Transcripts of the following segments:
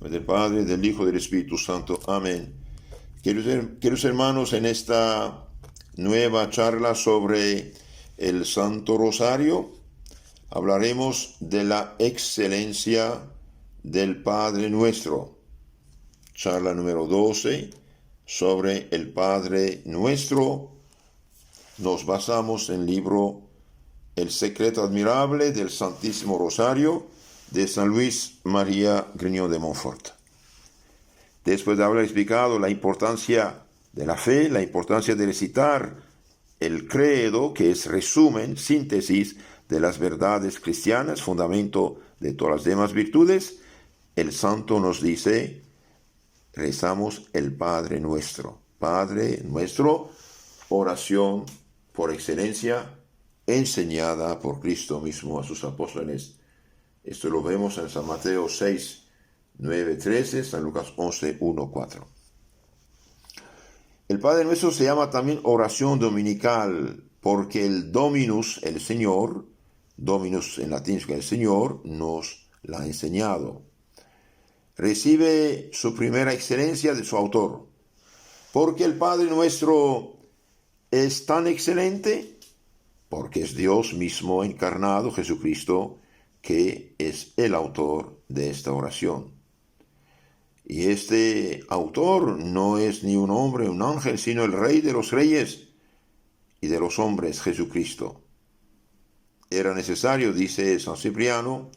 Del Padre, del Hijo y del Espíritu Santo. Amén. Queridos hermanos, en esta nueva charla sobre el Santo Rosario, hablaremos de la excelencia del Padre Nuestro. Charla número 12 sobre el Padre Nuestro. Nos basamos en el libro El secreto admirable del Santísimo Rosario de San Luis María Grignion de Montfort. Después de haber explicado la importancia de la fe, la importancia de recitar el credo, que es resumen, síntesis de las verdades cristianas, fundamento de todas las demás virtudes, el santo nos dice, rezamos el Padre Nuestro. Padre Nuestro, oración por excelencia, enseñada por Cristo mismo a sus apóstoles. Esto lo vemos en San Mateo 6, 9, 13, San Lucas 11, 1, 4. El Padre Nuestro se llama también oración dominical, porque el Dominus, el Señor, Dominus en latín es el Señor, nos la ha enseñado. Recibe su primera excelencia de su autor, porque el Padre Nuestro es tan excelente, porque es Dios mismo encarnado, Jesucristo, que es el autor de esta oración. Y este autor no es ni un hombre, un ángel, sino el Rey de los reyes y de los hombres, Jesucristo. Era necesario, dice San Cipriano,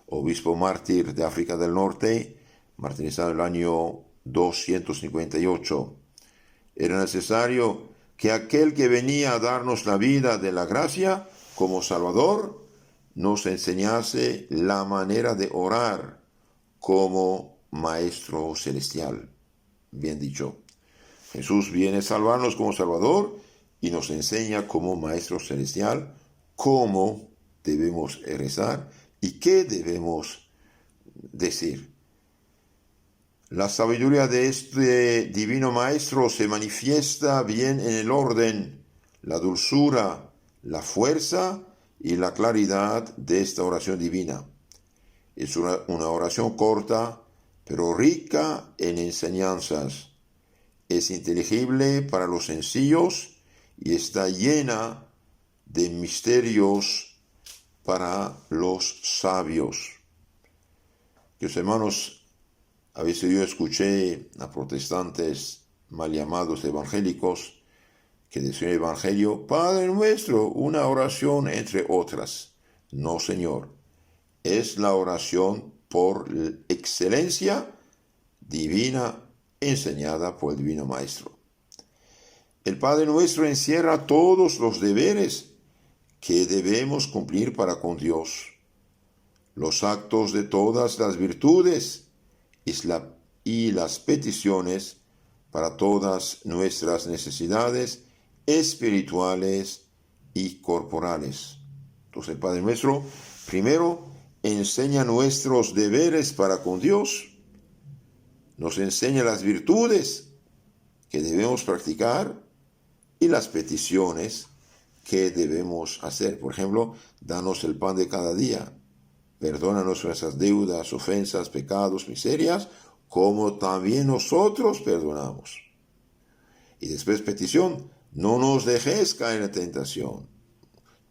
obispo mártir de África del Norte, martirizado en el año 258, era necesario que aquel que venía a darnos la vida de la gracia como Salvador, nos enseñase la manera de orar como Maestro Celestial. Bien dicho, Jesús viene a salvarnos como Salvador y nos enseña como Maestro Celestial cómo debemos rezar y qué debemos decir. La sabiduría de este divino Maestro se manifiesta bien en el orden, la dulzura, la fuerza y la claridad de esta oración divina. Es una oración corta, pero rica en enseñanzas. Es inteligible para los sencillos y está llena de misterios para los sabios. Queridos hermanos, a veces yo escuché a protestantes mal llamados evangélicos que decía el Evangelio, Padre Nuestro, una oración entre otras. No, Señor. Es la oración por excelencia divina enseñada por el Divino Maestro. El Padre Nuestro encierra todos los deberes que debemos cumplir para con Dios, los actos de todas las virtudes y las peticiones para todas nuestras necesidades espirituales y corporales. Entonces el Padre Nuestro primero enseña nuestros deberes para con Dios, nos enseña las virtudes que debemos practicar y las peticiones que debemos hacer. Por ejemplo, danos el pan de cada día, perdónanos nuestras deudas, ofensas, pecados, miserias, como también nosotros perdonamos. Y después petición, no nos dejes caer en la tentación.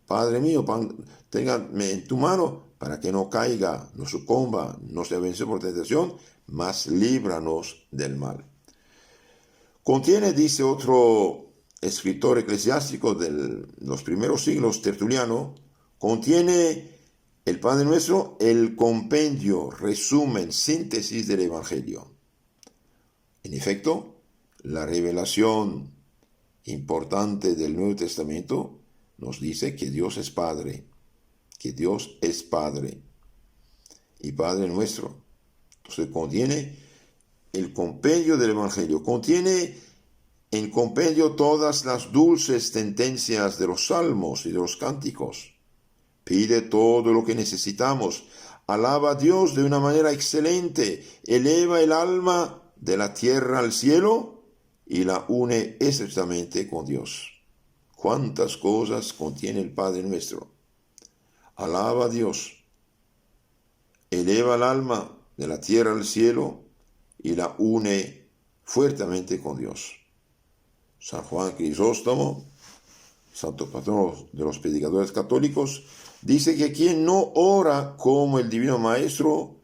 Padre mío, téngame en tu mano para que no caiga, no sucumba, no se vence por tentación, mas líbranos del mal. Contiene, dice otro escritor eclesiástico de los primeros siglos, Tertuliano, contiene el Padre Nuestro el compendio, resumen, síntesis del Evangelio. En efecto, la revelación importante del Nuevo Testamento nos dice que Dios es Padre, y Padre Nuestro. Entonces contiene el compendio del Evangelio, contiene en compendio todas las dulces sentencias de los salmos y de los cánticos. Pide todo lo que necesitamos, alaba a Dios de una manera excelente, eleva el alma de la tierra al cielo y la une estrechamente con Dios. ¿Cuántas cosas contiene el Padre Nuestro? Alaba a Dios, eleva el alma de la tierra al cielo y la une fuertemente con Dios. San Juan Crisóstomo, santo patrono de los predicadores católicos, dice que quien no ora como el Divino Maestro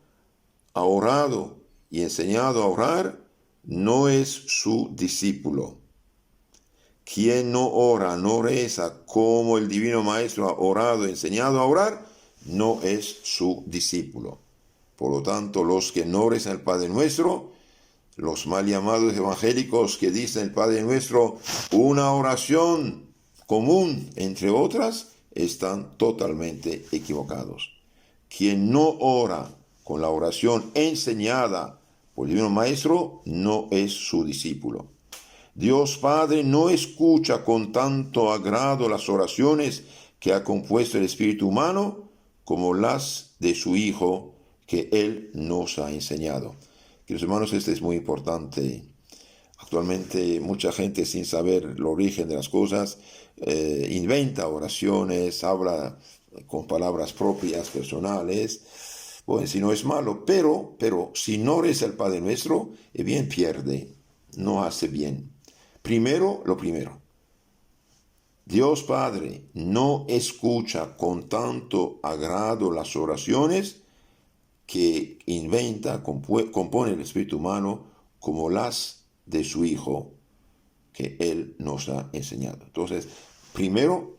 ha orado y enseñado a orar, no es su discípulo. Quien no ora, no reza como el Divino Maestro ha orado y enseñado a orar, no es su discípulo. Por lo tanto, los que no rezan el Padre Nuestro, los mal llamados evangélicos que dicen el Padre Nuestro, una oración común entre otras, están totalmente equivocados. Quien no ora con la oración enseñada por el Divino Maestro, no es su discípulo. Dios Padre no escucha con tanto agrado las oraciones que ha compuesto el espíritu humano como las de su Hijo que Él nos ha enseñado. Queridos hermanos, esto es muy importante. Actualmente mucha gente, sin saber el origen de las cosas, inventa oraciones, habla con palabras propias, personales. Bueno, si no es malo, pero si no reza el Padre Nuestro, bien pierde, no hace bien. Primero, lo primero. Dios Padre no escucha con tanto agrado las oraciones que inventa, compone el espíritu humano como las de su Hijo que Él nos ha enseñado. Entonces, primero,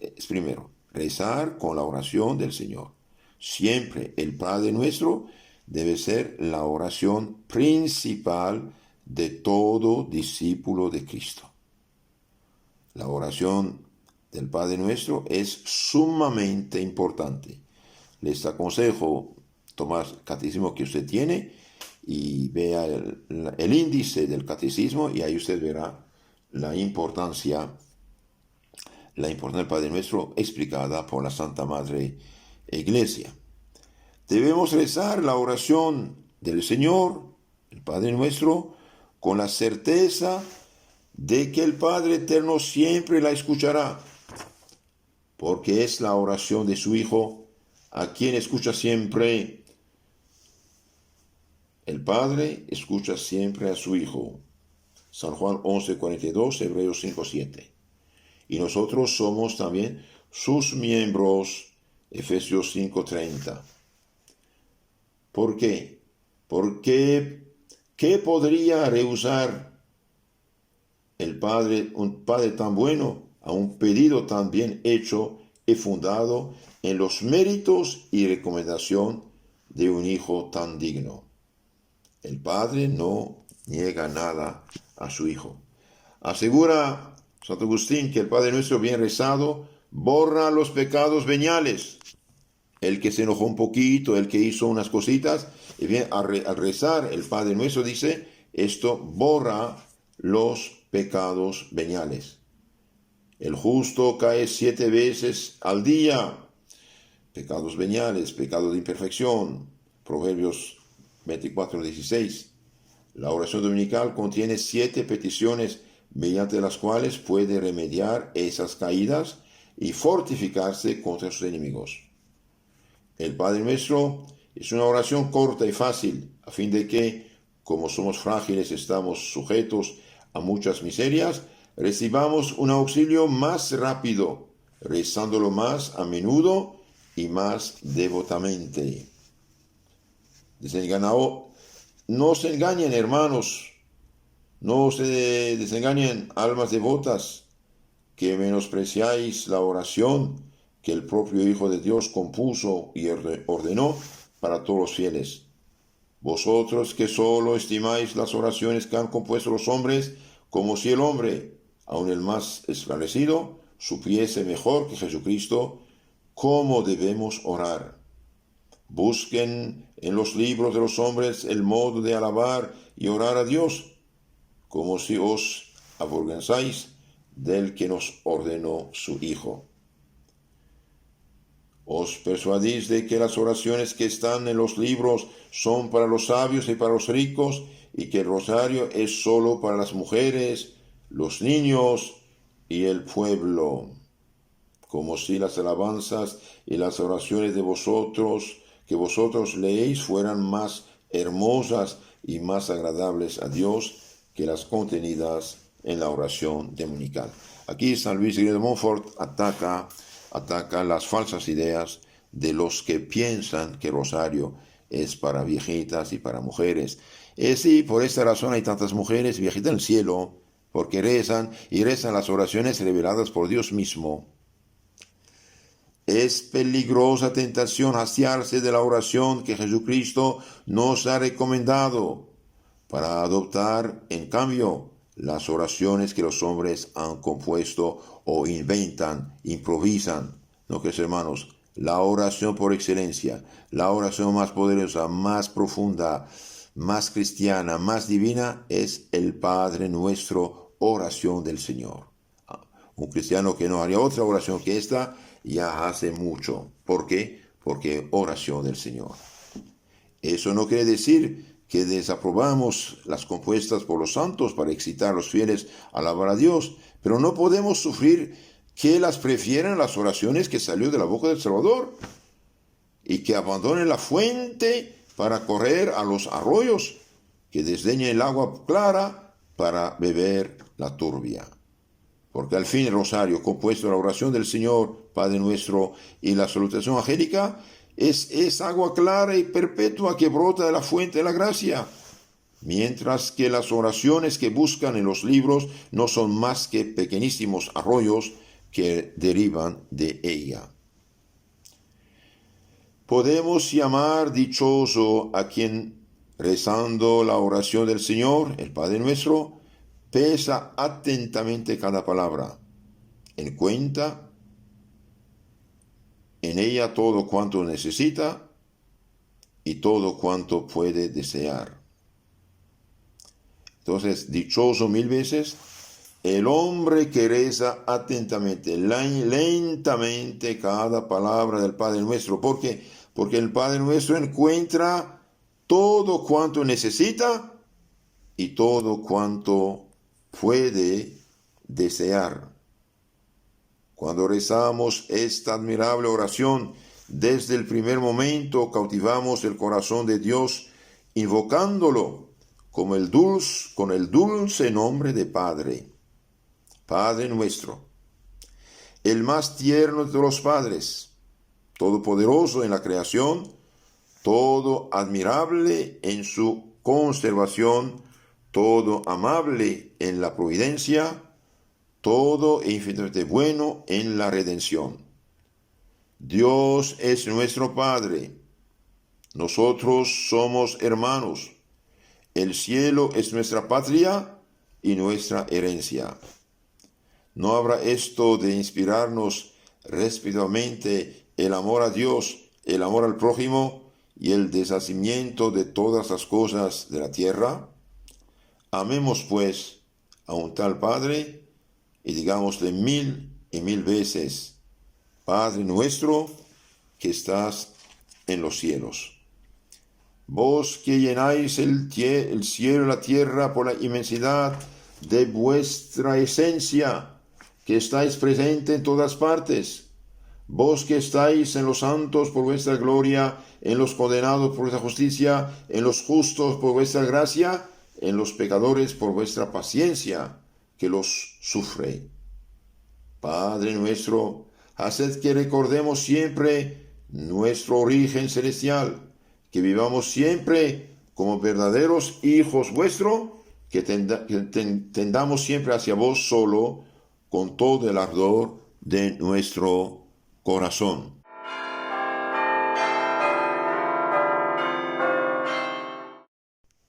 rezar con la oración del Señor. Siempre el Padre Nuestro debe ser la oración principal de todo discípulo de Cristo. La oración del Padre Nuestro es sumamente importante. Les aconsejo tomar el catecismo que usted tiene y vea el índice del catecismo, y ahí usted verá la importancia del Padre Nuestro explicada por la Santa Madre Iglesia. Debemos rezar la oración del Señor, el Padre Nuestro, con la certeza de que el Padre Eterno siempre la escuchará, porque es la oración de su Hijo, a quien escucha siempre. El Padre escucha siempre a su Hijo. San Juan 11:42, Hebreos 5:7. Y nosotros somos también sus miembros, Efesios 5:30. ¿Por qué? Porque ¿qué podría rehusar el Padre, un Padre tan bueno, a un pedido tan bien hecho y fundado en los méritos y recomendación de un Hijo tan digno? El Padre no niega nada a su Hijo. Asegura Santo Agustín que el Padre Nuestro bien rezado borra los pecados veniales. El que se enojó un poquito, el que hizo unas cositas, y bien, al rezar el Padre Nuestro, dice, esto borra los pecados veniales. El justo cae 7 veces al día. Pecados veniales, pecado de imperfección. Proverbios 24:16. La oración dominical contiene 7 peticiones mediante las cuales puede remediar esas caídas y fortificarse contra sus enemigos. El Padre Nuestro es una oración corta y fácil, a fin de que, como somos frágiles, estamos sujetos a muchas miserias, recibamos un auxilio más rápido, rezándolo más a menudo y más devotamente. No se engañen, hermanos, no se desengañen, almas devotas, que menospreciáis la oración que el propio Hijo de Dios compuso y ordenó para todos los fieles. Vosotros que solo estimáis las oraciones que han compuesto los hombres, como si el hombre, aun el más esclarecido, supiese mejor que Jesucristo cómo debemos orar. Busquen en los libros de los hombres el modo de alabar y orar a Dios, como si os avergonzáis del que nos ordenó su Hijo. Os persuadís de que las oraciones que están en los libros son para los sabios y para los ricos, y que el rosario es solo para las mujeres, los niños y el pueblo. Como si las alabanzas y las oraciones que vosotros leéis fueran más hermosas y más agradables a Dios que las contenidas en la oración dominical. Aquí San Luis de Montfort ataca las falsas ideas de los que piensan que el rosario es para viejitas y para mujeres. Sí, por esta razón hay tantas mujeres viejitas en el cielo, porque rezan las oraciones reveladas por Dios mismo. Es peligrosa tentación hastiarse de la oración que Jesucristo nos ha recomendado para adoptar, en cambio, las oraciones que los hombres han compuesto o inventan, improvisan. No, que hermanos, la oración por excelencia, la oración más poderosa, más profunda, más cristiana, más divina, es el Padre Nuestro, oración del Señor. Un cristiano que no haría otra oración que esta, ya hace mucho. ¿Por qué? Porque oración del Señor. Eso no quiere decir que desaprobamos las compuestas por los santos para excitar a los fieles a alabar a Dios, pero no podemos sufrir que las prefieran las oraciones que salió de la boca del Salvador y que abandonen la fuente para correr a los arroyos, que desdeñen el agua clara para beber la turbia. Porque al fin el rosario, compuesto de la oración del Señor, Padre Nuestro, y la salutación angélica, es agua clara y perpetua que brota de la fuente de la gracia, mientras que las oraciones que buscan en los libros no son más que pequeñísimos arroyos que derivan de ella. Podemos llamar dichoso a quien, rezando la oración del Señor, el Padre Nuestro, pesa atentamente cada palabra, encuentra en ella todo cuanto necesita y todo cuanto puede desear. Entonces, dichoso 1000 veces el hombre que reza atentamente, lentamente cada palabra del Padre Nuestro. ¿Por qué? Porque el Padre Nuestro encuentra todo cuanto necesita y todo cuanto puede desear. Cuando rezamos esta admirable oración, desde el primer momento cautivamos el corazón de Dios, invocándolo con el dulce nombre de Padre. Padre nuestro, el más tierno de los padres, todopoderoso en la creación, todo admirable en su conservación, todo amable en la providencia, todo infinitamente bueno en la redención. Dios es nuestro Padre, nosotros somos hermanos, el cielo es nuestra patria y nuestra herencia. ¿No habrá esto de inspirarnos respectivamente el amor a Dios, el amor al prójimo y el deshacimiento de todas las cosas de la tierra? Amemos pues a un tal Padre y digámosle 1000 y 1000 veces: Padre nuestro que estás en los cielos. Vos que llenáis el cielo y la tierra por la inmensidad de vuestra esencia, que estáis presente en todas partes. Vos que estáis en los santos por vuestra gloria, en los condenados por vuestra justicia, en los justos por vuestra gracia, en los pecadores por vuestra paciencia, que los sufre. Padre nuestro, haced que recordemos siempre nuestro origen celestial, que vivamos siempre como verdaderos hijos vuestros, que tendamos siempre hacia vos solo, con todo el ardor de nuestro corazón.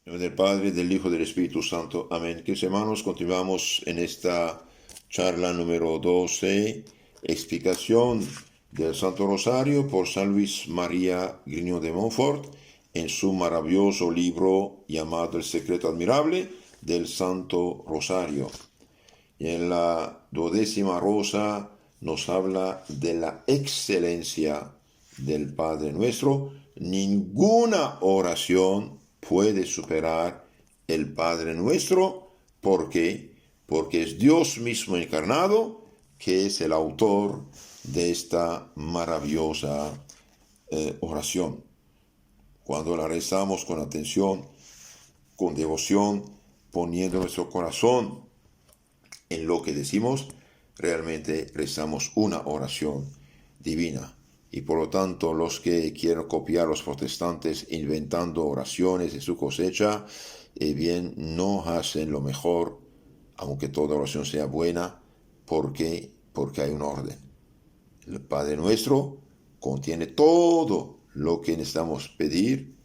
En nombre del Padre, del Hijo y del Espíritu Santo. Amén. Queridos hermanos, continuamos en esta charla número 12, explicación del Santo Rosario por San Luis María Grignion de Montfort, en su maravilloso libro llamado El Secreto Admirable del Santo Rosario. Y en la 12ª rosa nos habla de la excelencia del Padre Nuestro. Ninguna oración puede superar el Padre Nuestro. ¿Por qué? Porque es Dios mismo encarnado que es el autor de esta maravillosa oración. Cuando la rezamos con atención, con devoción, poniendo nuestro corazón en lo que decimos, realmente rezamos una oración divina. Y por lo tanto, los que quieren copiar a los protestantes inventando oraciones de su cosecha, bien, no hacen lo mejor, aunque toda oración sea buena, porque hay un orden. El Padre Nuestro contiene todo lo que necesitamos pedir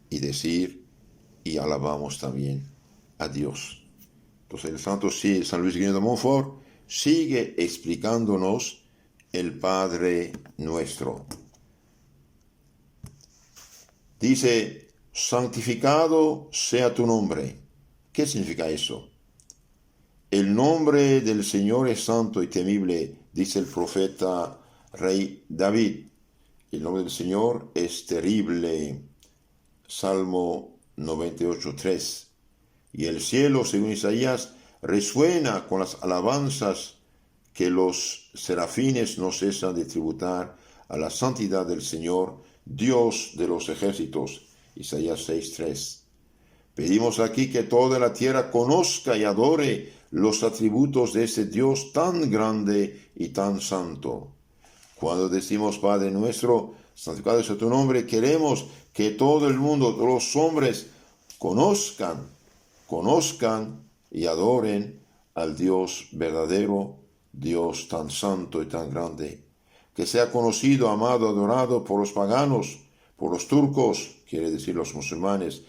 y decir, y alabamos también a Dios. Entonces el santo San Luis Guillermo de Montfort sigue explicándonos el Padre Nuestro. Dice, santificado sea tu nombre. ¿Qué significa eso? El nombre del Señor es santo y temible, dice el profeta rey David. El nombre del Señor es terrible. Salmo 98:3. Y el cielo, según Isaías, resuena con las alabanzas que los serafines no cesan de tributar a la santidad del Señor, Dios de los ejércitos. Isaías 6:3. Pedimos aquí que toda la tierra conozca y adore los atributos de ese Dios tan grande y tan santo. Cuando decimos Padre Nuestro, santificado sea tu nombre, queremos que todo el mundo, todos los hombres, conozcan y adoren al Dios verdadero, Dios tan santo y tan grande. Que sea conocido, amado, adorado por los paganos, por los turcos, quiere decir los musulmanes,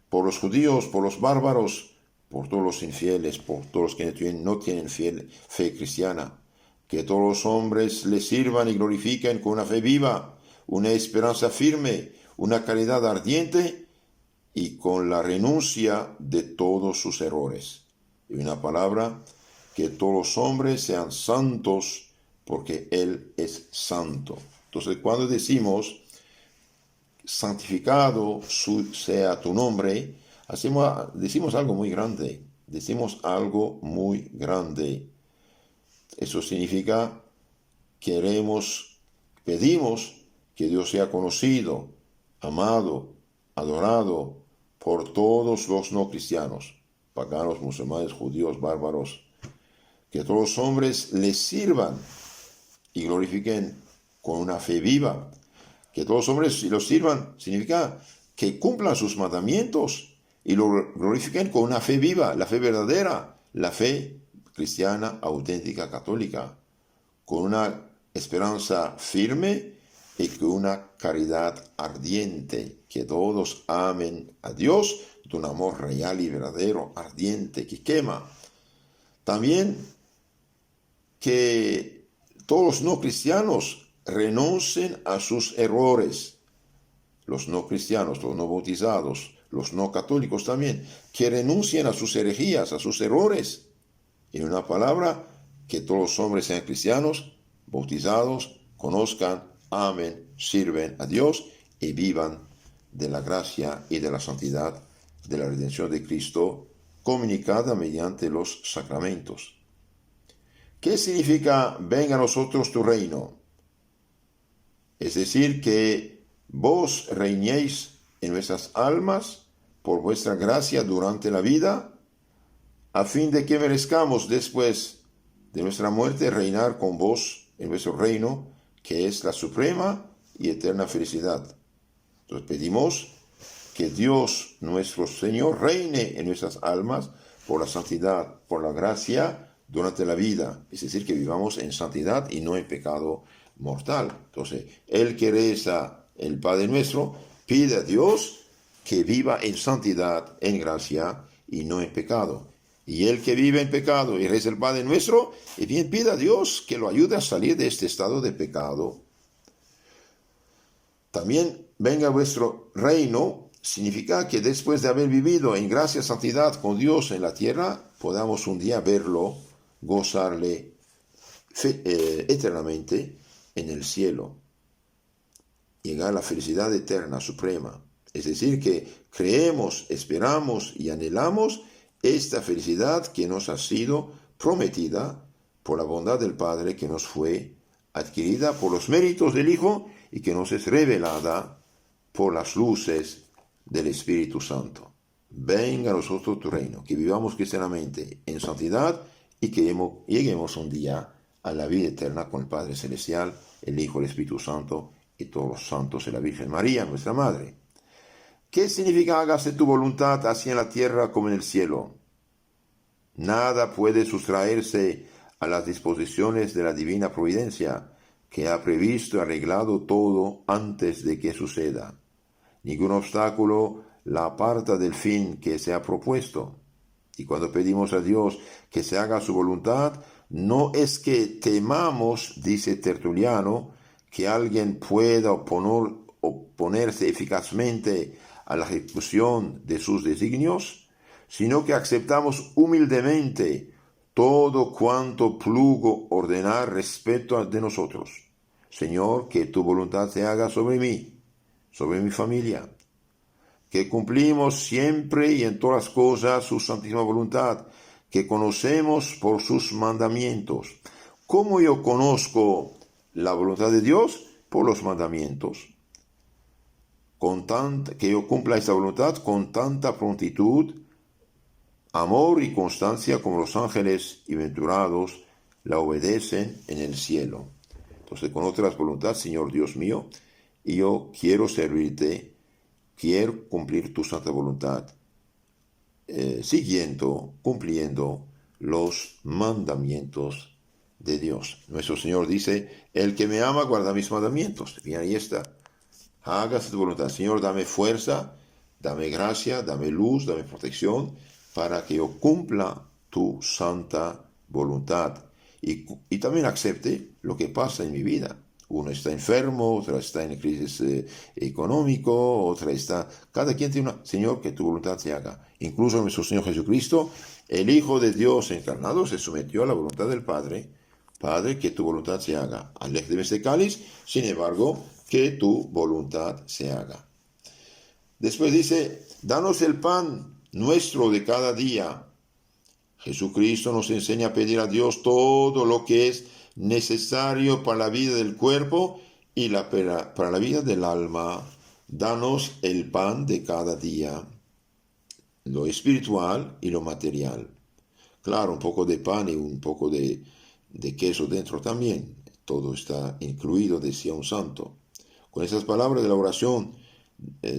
por los judíos, por los bárbaros, por todos los infieles, por todos los que no tienen fe cristiana. Que todos los hombres le sirvan y glorifiquen con una fe viva, una esperanza firme, una caridad ardiente y con la renuncia de todos sus errores. Y una palabra, que todos los hombres sean santos porque Él es santo. Entonces, cuando decimos santificado sea tu nombre, decimos algo muy grande. Eso significa pedimos que Dios sea conocido, amado, adorado por todos los no cristianos, paganos, musulmanes, judíos, bárbaros, que todos los hombres le sirvan y glorifiquen con una fe viva. Que todos los hombres los sirvan significa que cumplan sus mandamientos y lo glorifiquen con una fe viva, la fe verdadera, la fe cristiana, auténtica, católica, con una esperanza firme y con una caridad ardiente, que todos amen a Dios de un amor real y verdadero, ardiente, que quema. También que todos los no cristianos renuncien a sus errores. Los no cristianos, los no bautizados, los no católicos también, que renuncien a sus herejías, a sus errores. En una palabra, que todos los hombres sean cristianos, bautizados, conozcan, amen, sirven a Dios y vivan de la gracia y de la santidad de la redención de Cristo, comunicada mediante los sacramentos. ¿Qué significa venga a nosotros tu reino? Es decir, que vos reinéis en nuestras almas por vuestra gracia durante la vida, a fin de que merezcamos después de nuestra muerte reinar con vos en vuestro reino, que es la suprema y eterna felicidad. Entonces pedimos que Dios nuestro Señor reine en nuestras almas por la santidad, por la gracia durante la vida, es decir, que vivamos en santidad y no en pecado mortal. Entonces, el que reza el Padre Nuestro pide a Dios que viva en santidad, en gracia y no en pecado. Y el que vive en pecado y reza el Padre Nuestro, y bien pide a Dios que lo ayude a salir de este estado de pecado. También venga vuestro reino significa que después de haber vivido en gracia y santidad con Dios en la tierra, podamos un día verlo, gozarle eternamente en el cielo, llegar a la felicidad eterna, suprema. Es decir, que creemos, esperamos y anhelamos esta felicidad que nos ha sido prometida por la bondad del Padre, que nos fue adquirida por los méritos del Hijo y que nos es revelada por las luces del Espíritu Santo. Venga a nosotros tu reino, que vivamos cristianamente en santidad y que lleguemos un día a la vida eterna con el Padre Celestial, el Hijo, el Espíritu Santo y todos los santos de la Virgen María, nuestra Madre. ¿Qué significa hágase tu voluntad así en la tierra como en el cielo? Nada puede sustraerse a las disposiciones de la divina providencia, que ha previsto y arreglado todo antes de que suceda. Ningún obstáculo la aparta del fin que se ha propuesto. Y cuando pedimos a Dios que se haga su voluntad, no es que temamos, dice Tertuliano, que alguien pueda oponerse eficazmente a la ejecución de sus designios, sino que aceptamos humildemente todo cuanto plugo ordenar respecto de nosotros. Señor, que tu voluntad se haga sobre mí, sobre mi familia, que cumplimos siempre y en todas las cosas su santísima voluntad, que conocemos por sus mandamientos. ¿Cómo yo conozco la voluntad de Dios? Por los mandamientos. Que yo cumpla esta voluntad con tanta prontitud, amor y constancia como los ángeles y venturados la obedecen en el cielo. Entonces, conoce las voluntades, Señor Dios mío, y yo quiero servirte, quiero cumplir tu santa voluntad, cumpliendo los mandamientos de Dios. Nuestro Señor dice, el que me ama guarda mis mandamientos. Bien, ahí está. Hágase tu voluntad. Señor, dame fuerza, dame gracia, dame luz, dame protección, para que yo cumpla tu santa voluntad. Y también acepte lo que pasa en mi vida. Uno está enfermo, otra está en crisis económico, otra está... Cada quien tiene una... Señor, que tu voluntad se haga. Incluso nuestro Señor Jesucristo, el Hijo de Dios encarnado, se sometió a la voluntad del Padre. Padre, que tu voluntad se haga. Aléjate de este cáliz, sin embargo, que tu voluntad se haga. Después dice, danos el pan nuestro de cada día. Jesucristo nos enseña a pedir a Dios todo lo que es necesario para la vida del cuerpo y para la vida del alma. Danos el pan de cada día, lo espiritual y lo material. Claro, un poco de pan y un poco de queso dentro también. Todo está incluido, decía un santo. Con esas palabras de la oración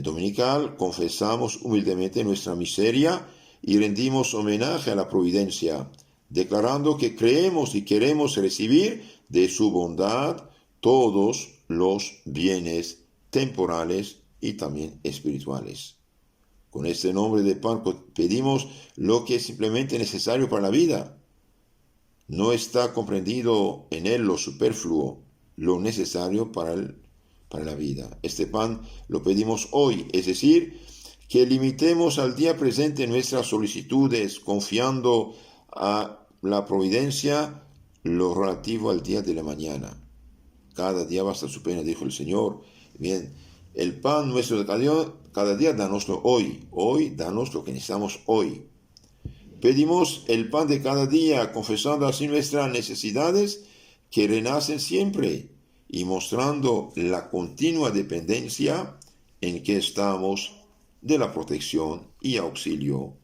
dominical, confesamos humildemente nuestra miseria y rendimos homenaje a la providencia, declarando que creemos y queremos recibir de su bondad todos los bienes temporales y también espirituales. Con este nombre de pan pedimos lo que es simplemente necesario para la vida. No está comprendido en él lo superfluo, lo necesario para la vida. Este pan lo pedimos hoy, es decir, que limitemos al día presente nuestras solicitudes, confiando a la providencia lo relativo al día de la mañana. Cada día basta su pena, dijo el Señor. Bien, el pan nuestro de cada día, danoslo hoy. Hoy, danos lo que necesitamos hoy. Pedimos el pan de cada día, confesando así nuestras necesidades que renacen siempre y mostrando la continua dependencia en que estamos de la protección y auxilio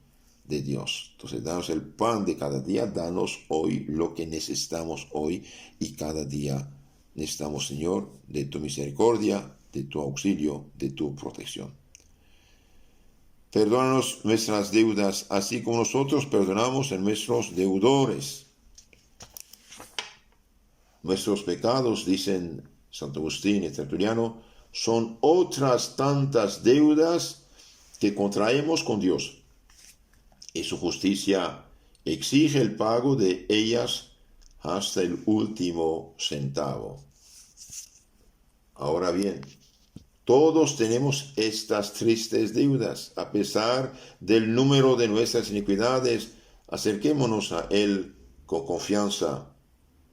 de Dios. Entonces, danos el pan de cada día, danos hoy lo que necesitamos hoy y cada día necesitamos, Señor, de tu misericordia, de tu auxilio, de tu protección. Perdónanos nuestras deudas, así como nosotros perdonamos a nuestros deudores. Nuestros pecados, dicen Santo Agustín y Tertuliano, son otras tantas deudas que contraemos con Dios, y su justicia exige el pago de ellas hasta el último centavo. Ahora bien, todos tenemos estas tristes deudas. A pesar del número de nuestras iniquidades, acerquémonos a Él con confianza.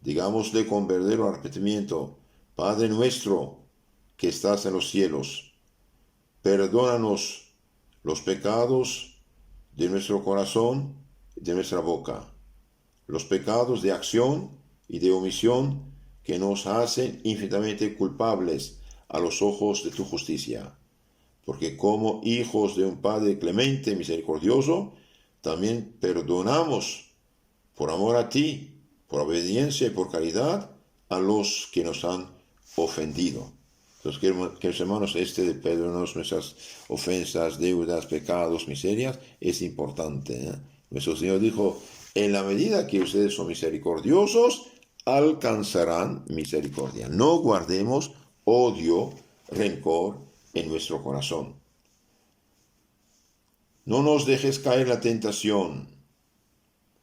Digámosle con verdadero arrepentimiento: Padre nuestro que estás en los cielos, perdónanos los pecados de nuestro corazón y de nuestra boca, los pecados de acción y de omisión que nos hacen infinitamente culpables a los ojos de tu justicia. porque como hijos de un Padre clemente, misericordioso, también perdonamos por amor a ti, por obediencia y por caridad a los que nos han ofendido. Entonces, queridos hermanos, de perdonarnos nuestras ofensas, deudas, pecados, miserias, es importante, ¿eh? Nuestro Señor dijo, en la medida que ustedes son misericordiosos, alcanzarán misericordia. No guardemos odio, rencor en nuestro corazón. No nos dejes caer en la tentación.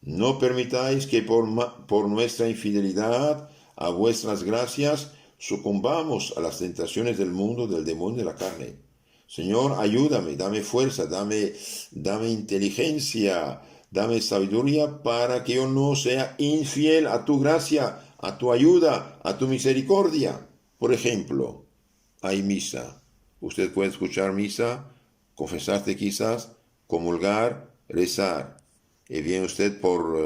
No permitáis que por nuestra infidelidad a vuestras gracias sucumbamos a las tentaciones del mundo, del demonio, de la carne. Señor, ayúdame, dame fuerza, dame inteligencia, dame sabiduría para que yo no sea infiel a tu gracia, a tu ayuda, a tu misericordia. Por ejemplo, hay misa. Usted puede escuchar misa, confesarse quizás, comulgar, rezar. Y bien usted por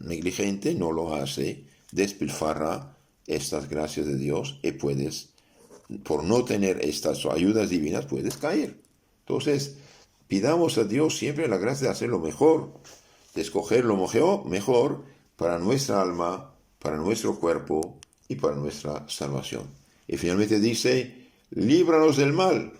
negligente no lo hace, despilfarra estas gracias de Dios y puedes, por no tener estas ayudas divinas, puedes caer. Entonces, pidamos a Dios siempre la gracia de hacer lo mejor, de escoger lo mejor para nuestra alma, para nuestro cuerpo y para nuestra salvación. Y finalmente dice, líbranos del mal.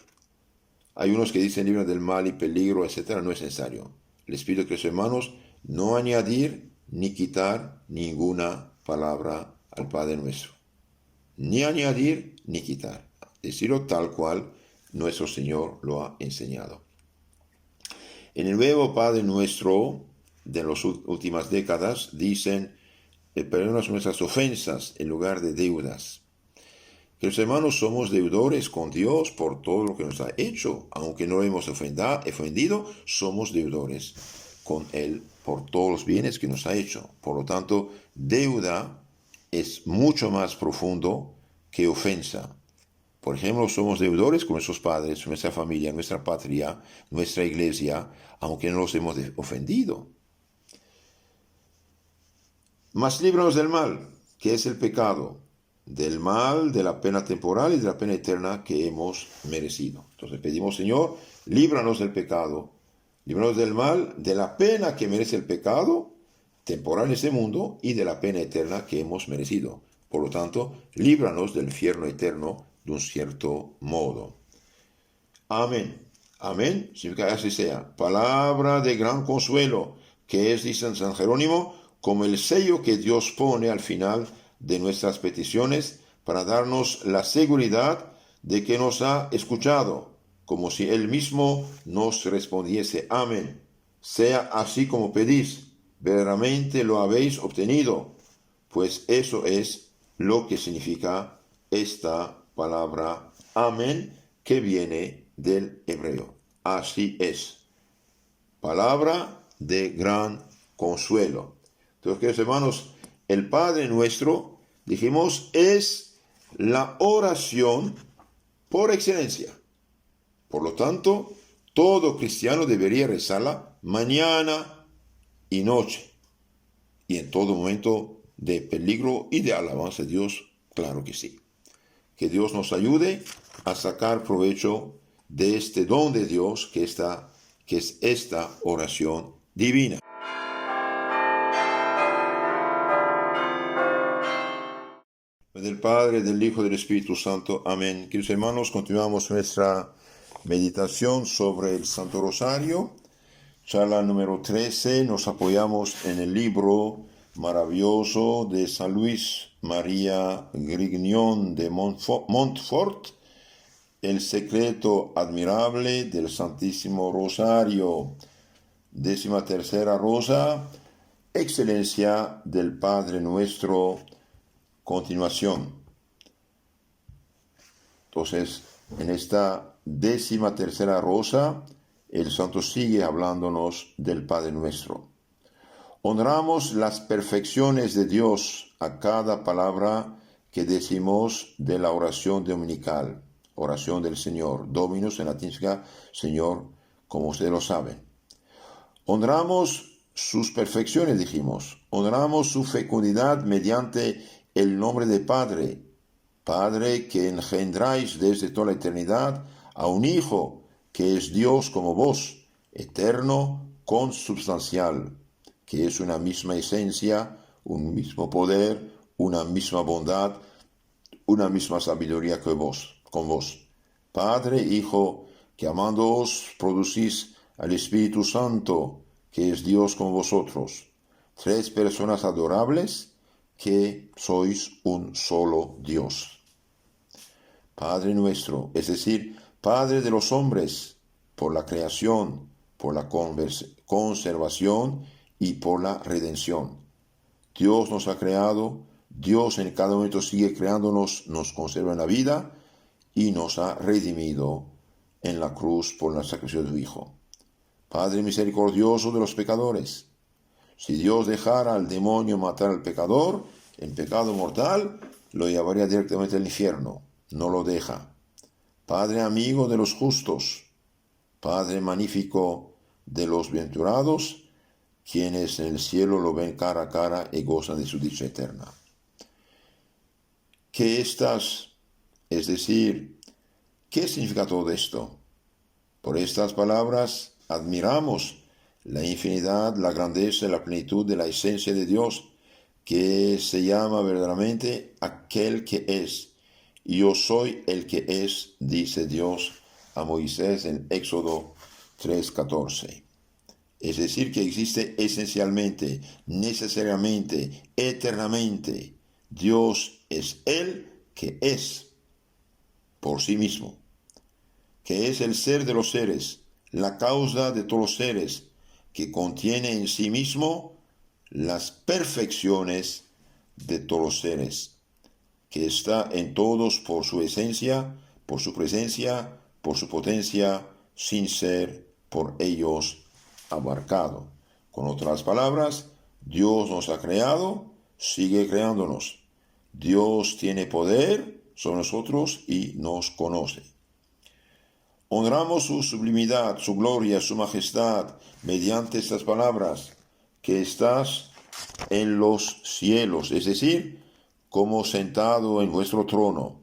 Hay unos que dicen líbranos del mal y peligro, etc. No es necesario. Les pido que los hermanos no añadir ni quitar ninguna palabra al Padre nuestro. Ni añadir ni quitar. Decirlo tal cual nuestro Señor lo ha enseñado. En el nuevo Padre nuestro de las últimas décadas dicen, perdónanos nuestras ofensas en lugar de deudas. Que los hermanos somos deudores con Dios por todo lo que nos ha hecho. Aunque no hemos ofendido, somos deudores con Él por todos los bienes que nos ha hecho. Por lo tanto, deuda es mucho más profundo que ofensa. Por ejemplo, somos deudores con nuestros padres, nuestra familia, nuestra patria, nuestra iglesia, aunque no los hemos ofendido. Mas líbranos del mal, que es el pecado, del mal, de la pena temporal y de la pena eterna que hemos merecido. Entonces pedimos, Señor, líbranos del pecado, líbranos del mal, de la pena que merece el pecado temporal en este mundo y de la pena eterna que hemos merecido. Por lo tanto, líbranos del infierno eterno de un cierto modo. Amén. Amén. Significa que así sea. Palabra de gran consuelo, que es, dice San Jerónimo, como el sello que Dios pone al final de nuestras peticiones para darnos la seguridad de que nos ha escuchado, como si Él mismo nos respondiese. Amén. Sea así como pedís, verdaderamente lo habéis obtenido, pues eso es lo que significa esta palabra amén, que viene del hebreo. Así es. Palabra de gran consuelo. Entonces, queridos hermanos, el Padre nuestro, dijimos, es la oración por excelencia. Por lo tanto, todo cristiano debería rezarla mañana y noche. Y en todo momento de peligro y de alabanza a Dios, claro que sí. Que Dios nos ayude a sacar provecho de este don de Dios que es esta oración divina. Del Padre, del Hijo y del Espíritu Santo. Amén. Queridos hermanos, continuamos nuestra meditación sobre el Santo Rosario. Charla número 13. Nos apoyamos en el libro maravilloso de San Luis María Grignion de Montfort, El secreto admirable del Santísimo Rosario. 13ª rosa, excelencia del Padre nuestro. Continuación. Entonces, en esta 13ª rosa, el santo sigue hablándonos del Padre nuestro. Honramos las perfecciones de Dios a cada palabra que decimos de la oración dominical, oración del Señor. Dominus en latín significa Señor, como ustedes lo saben. Honramos sus perfecciones, dijimos. Honramos su fecundidad mediante el nombre de Padre. Padre que engendráis desde toda la eternidad a un Hijo que es Dios como vos, eterno, consubstancial, que es una misma esencia, un mismo poder, una misma bondad, una misma sabiduría que vos, con vos. Padre, Hijo, que amándoos producís al Espíritu Santo, que es Dios con vosotros. Tres personas adorables que sois un solo Dios. Padre nuestro, es decir, Padre de los hombres, por la creación, por la conservación y por la redención. Dios nos ha creado, Dios en cada momento sigue creándonos, nos conserva en la vida y nos ha redimido en la cruz por la sacrificio de su Hijo. Padre misericordioso de los pecadores, si Dios dejara al demonio matar al pecador, en pecado mortal, lo llevaría directamente al infierno. No lo deja. Padre amigo de los justos, Padre magnífico de los bienaventurados, quienes en el cielo lo ven cara a cara y gozan de su dicha eterna. ¿Qué significa todo esto? Por estas palabras admiramos la infinidad, la grandeza y la plenitud de la esencia de Dios, que se llama verdaderamente aquel que es. Yo soy el que es, dice Dios a Moisés en Éxodo 3:14. Es decir, que existe esencialmente, necesariamente, eternamente. Dios es el que es por sí mismo, que es el ser de los seres, la causa de todos los seres, que contiene en sí mismo las perfecciones de todos los seres, que está en todos por su esencia, por su presencia, por su potencia, sin ser por ellos abarcado. Con otras palabras, Dios nos ha creado, sigue creándonos. Dios tiene poder sobre nosotros y nos conoce. Honramos su sublimidad, su gloria, su majestad, mediante estas palabras, que estás en los cielos, es decir, como sentado en vuestro trono,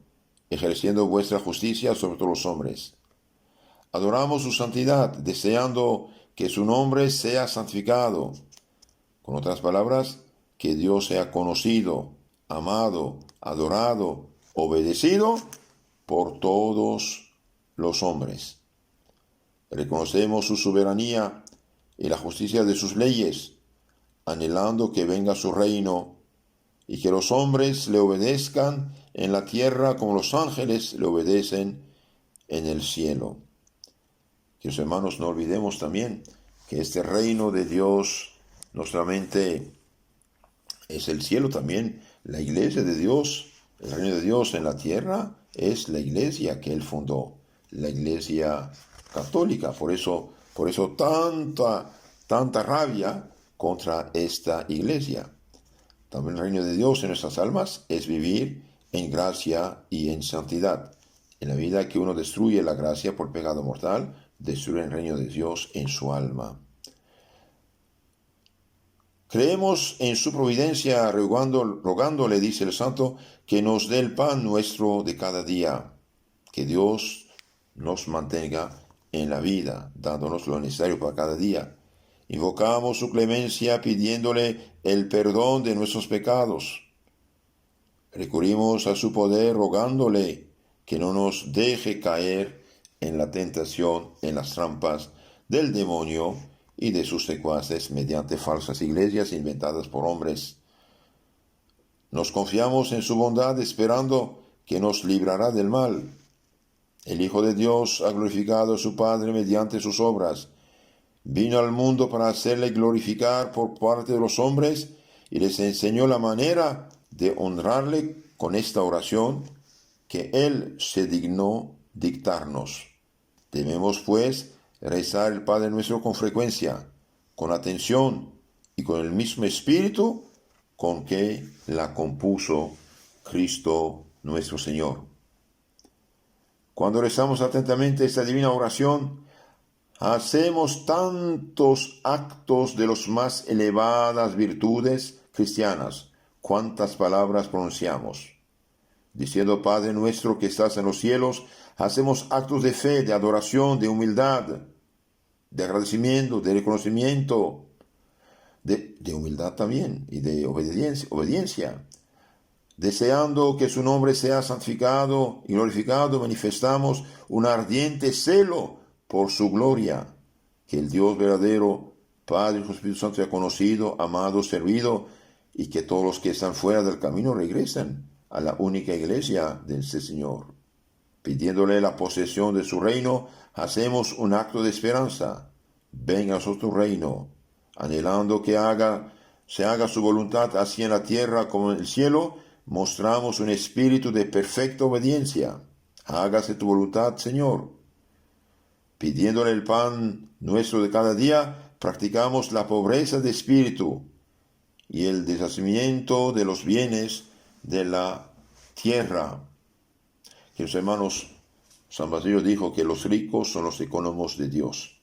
ejerciendo vuestra justicia sobre todos los hombres. Adoramos su santidad, deseando que su nombre sea santificado. Con otras palabras, que Dios sea conocido, amado, adorado, obedecido por todos los hombres. Reconocemos su soberanía y la justicia de sus leyes, anhelando que venga su reino y que los hombres le obedezcan en la tierra como los ángeles le obedecen en el cielo. Queridos hermanos, no olvidemos también que este reino de Dios no solamente es el cielo, también la iglesia de Dios, el reino de Dios en la tierra es la iglesia que Él fundó, la iglesia católica. Por eso tanta rabia contra esta iglesia. También el reino de Dios en nuestras almas es vivir en gracia y en santidad. En la vida que uno destruye la gracia por pecado mortal, destruye el reino de Dios en su alma. Creemos en su providencia, rogándole, dice el santo, que nos dé el pan nuestro de cada día. Que Dios nos mantenga en la vida, dándonos lo necesario para cada día. Invocamos su clemencia pidiéndole el perdón de nuestros pecados. Recurrimos a su poder rogándole que no nos deje caer en la tentación, en las trampas del demonio y de sus secuaces mediante falsas iglesias inventadas por hombres. Nos confiamos en su bondad esperando que nos librará del mal. El Hijo de Dios ha glorificado a su Padre mediante sus obras. Vino al mundo para hacerle glorificar por parte de los hombres y les enseñó la manera de honrarle con esta oración que Él se dignó dictarnos. Debemos, pues, rezar el Padre nuestro con frecuencia, con atención y con el mismo espíritu con que la compuso Cristo nuestro Señor. Cuando rezamos atentamente esta divina oración, hacemos tantos actos de las más elevadas virtudes cristianas, cuantas palabras pronunciamos. diciendo: Padre nuestro que estás en los cielos, hacemos actos de fe, de adoración, de humildad, de agradecimiento, de reconocimiento, de humildad también y de obediencia. Deseando que su nombre sea santificado y glorificado, manifestamos un ardiente celo por su gloria, que el Dios verdadero, Padre y Espíritu Santo, sea conocido, amado, servido, y que todos los que están fuera del camino regresen a la única iglesia de este Señor. Pidiéndole la posesión de su reino, hacemos un acto de esperanza. Venga a nosotros tu reino, anhelando que se haga su voluntad así en la tierra como en el cielo. Mostramos un espíritu de perfecta obediencia. Hágase tu voluntad, Señor. Pidiéndole el pan nuestro de cada día, practicamos la pobreza de espíritu y el deshacimiento de los bienes de la tierra. Queridos hermanos, San Basilio dijo que los ricos son los economos de Dios.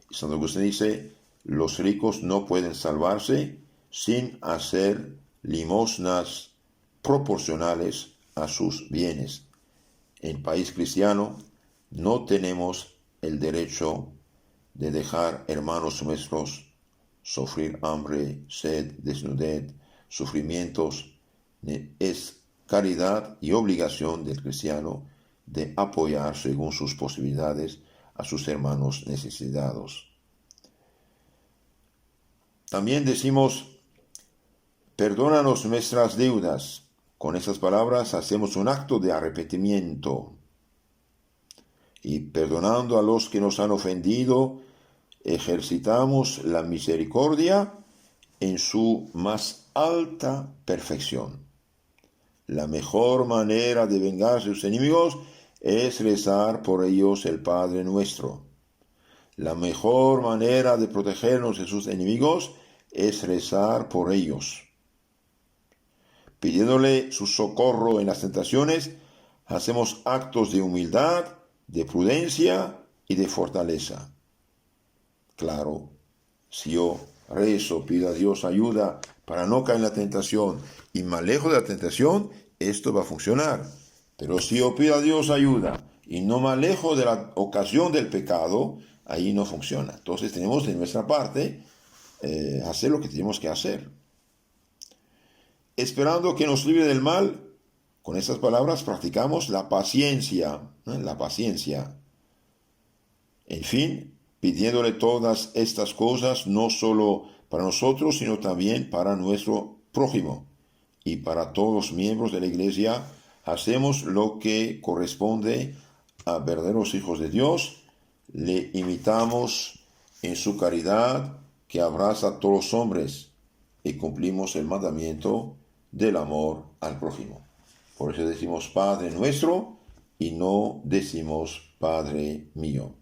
Y San Agustín dice: los ricos no pueden salvarse sin hacer limosnas proporcionales a sus bienes. En país cristiano no tenemos el derecho de dejar hermanos nuestros sufrir hambre, sed, desnudez, sufrimientos. Es caridad y obligación del cristiano de apoyar según sus posibilidades a sus hermanos necesitados. También decimos: perdónanos nuestras deudas. Con esas palabras hacemos un acto de arrepentimiento. Y perdonando a los que nos han ofendido, ejercitamos la misericordia en su más alta perfección. La mejor manera de vengarse de sus enemigos es rezar por ellos el Padre Nuestro. La mejor manera de protegernos de sus enemigos es rezar por ellos. Pidiéndole su socorro en las tentaciones, hacemos actos de humildad, de prudencia y de fortaleza. Claro, si yo rezo, pido a Dios ayuda para no caer en la tentación y me alejo de la tentación, esto va a funcionar. Pero si yo pido a Dios ayuda y no me alejo de la ocasión del pecado, ahí no funciona. Entonces tenemos de nuestra parte hacer lo que tenemos que hacer. Esperando que nos libre del mal, con estas palabras practicamos la paciencia, la paciencia. En fin, pidiéndole todas estas cosas, no solo para nosotros, sino también para nuestro prójimo y para todos los miembros de la Iglesia, hacemos lo que corresponde a verdaderos hijos de Dios, le imitamos en su caridad que abraza a todos los hombres y cumplimos el mandamiento del amor al prójimo. Por eso decimos Padre nuestro y no decimos Padre mío.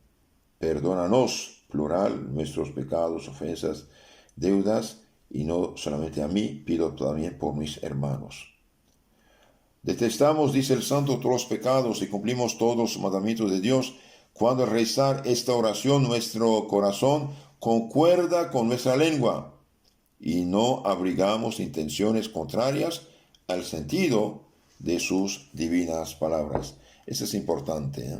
Perdónanos, plural, nuestros pecados, ofensas, deudas, y no solamente a mí, pido también por mis hermanos. Detestamos, dice el santo, todos los pecados y cumplimos todos los mandamientos de Dios cuando al rezar esta oración nuestro corazón concuerda con nuestra lengua y no abrigamos intenciones contrarias al sentido de sus divinas palabras. Eso es importante,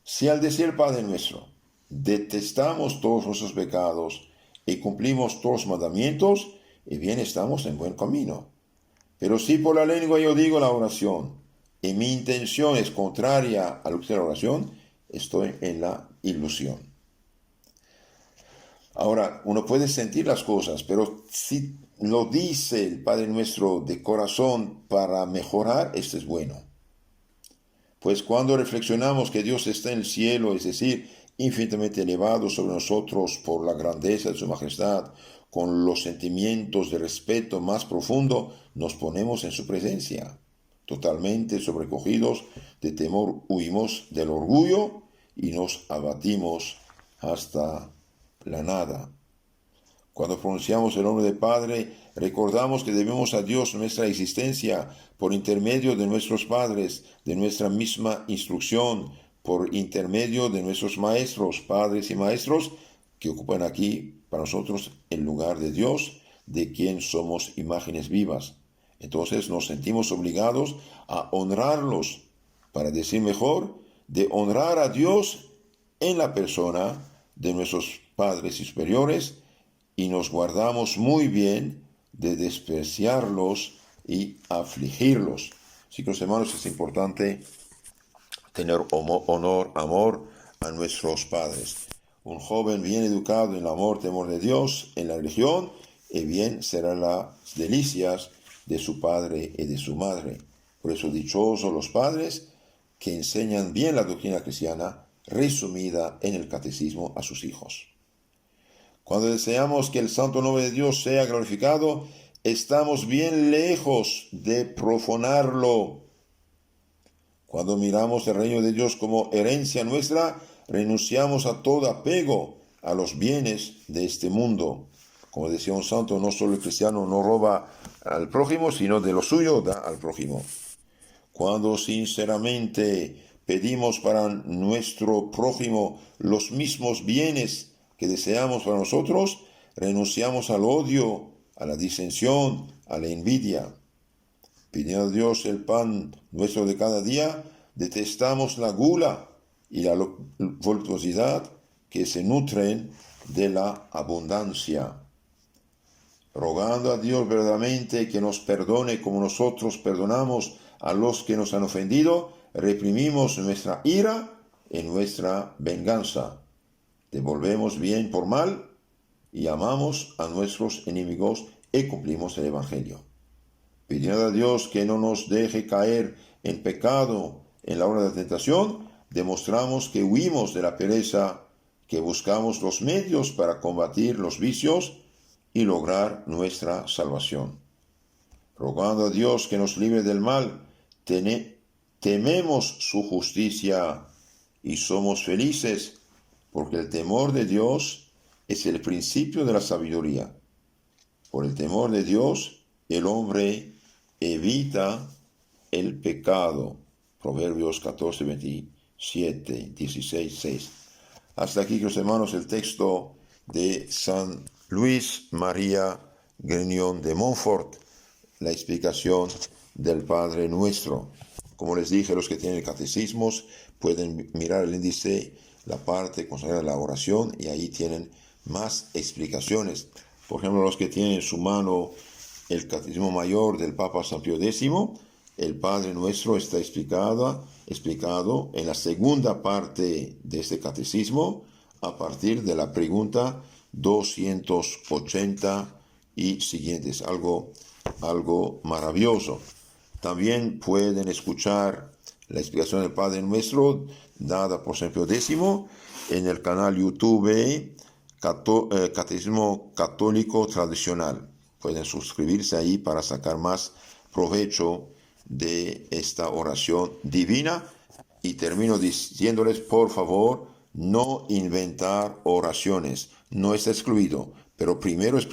Si al decir Padre nuestro detestamos todos nuestros pecados y cumplimos todos los mandamientos, y bien estamos en buen camino. Pero si por la lengua yo digo la oración y mi intención es contraria a lo que es la oración, estoy en la ilusión. Ahora, uno puede sentir las cosas, pero si lo dice el Padre Nuestro de corazón para mejorar, esto es bueno. Pues cuando reflexionamos que Dios está en el cielo, es decir, infinitamente elevado sobre nosotros por la grandeza de su majestad, con los sentimientos de respeto más profundo, nos ponemos en su presencia. Totalmente sobrecogidos de temor, huimos del orgullo y nos abatimos hasta la nada. Cuando pronunciamos el nombre de Padre, recordamos que debemos a Dios nuestra existencia por intermedio de nuestros padres, de nuestra misma instrucción, por intermedio de nuestros maestros, padres y maestros, que ocupan aquí para nosotros el lugar de Dios, de quien somos imágenes vivas. Entonces nos sentimos obligados a honrarlos, para decir mejor, de honrar a Dios en la persona de nuestros padres y superiores, y nos guardamos muy bien de despreciarlos y afligirlos. Así que, hermanos, es importante tener honor, amor a nuestros padres. Un joven bien educado en el amor, temor de Dios, en la religión, y bien serán las delicias de su padre y de su madre. Por eso dichosos los padres que enseñan bien la doctrina cristiana resumida en el catecismo a sus hijos. Cuando deseamos que el santo nombre de Dios sea glorificado, estamos bien lejos de profanarlo. Cuando miramos el reino de Dios como herencia nuestra, renunciamos a todo apego a los bienes de este mundo. Como decía un santo, no solo el cristiano no roba al prójimo, sino de lo suyo da al prójimo. Cuando sinceramente pedimos para nuestro prójimo los mismos bienes que deseamos para nosotros, renunciamos al odio, a la disensión, a la envidia. Pidiendo a Dios el pan nuestro de cada día, detestamos la gula y la voluptuosidad que se nutren de la abundancia. Rogando a Dios verdaderamente que nos perdone como nosotros perdonamos a los que nos han ofendido, reprimimos nuestra ira y nuestra venganza. Devolvemos bien por mal y amamos a nuestros enemigos y cumplimos el Evangelio. Pidiendo a Dios que no nos deje caer en pecado en la hora de la tentación, demostramos que huimos de la pereza, que buscamos los medios para combatir los vicios y lograr nuestra salvación. Rogando a Dios que nos libre del mal, tememos su justicia y somos felices, porque el temor de Dios es el principio de la sabiduría. Por el temor de Dios, el hombre evita el pecado. Proverbios 14, 27, 16, 6. Hasta aquí, queridos hermanos, el texto de San Luis María Grignion de Montfort, la explicación del Padre Nuestro. Como les dije, los que tienen catecismos pueden mirar el índice, la parte consagrada a la oración, y ahí tienen más explicaciones. Por ejemplo, los que tienen en su mano el Catecismo Mayor del Papa San Pío X, el Padre Nuestro está explicado en la segunda parte de este catecismo, a partir de la pregunta 280 y siguientes. Algo maravilloso. También pueden escuchar la explicación del Padre Nuestro dada por San Pío X en el canal YouTube Catecismo Católico Tradicional. Pueden suscribirse ahí para sacar más provecho de esta oración divina. Y termino diciéndoles, por favor, no inventar oraciones. No está excluido, pero primero es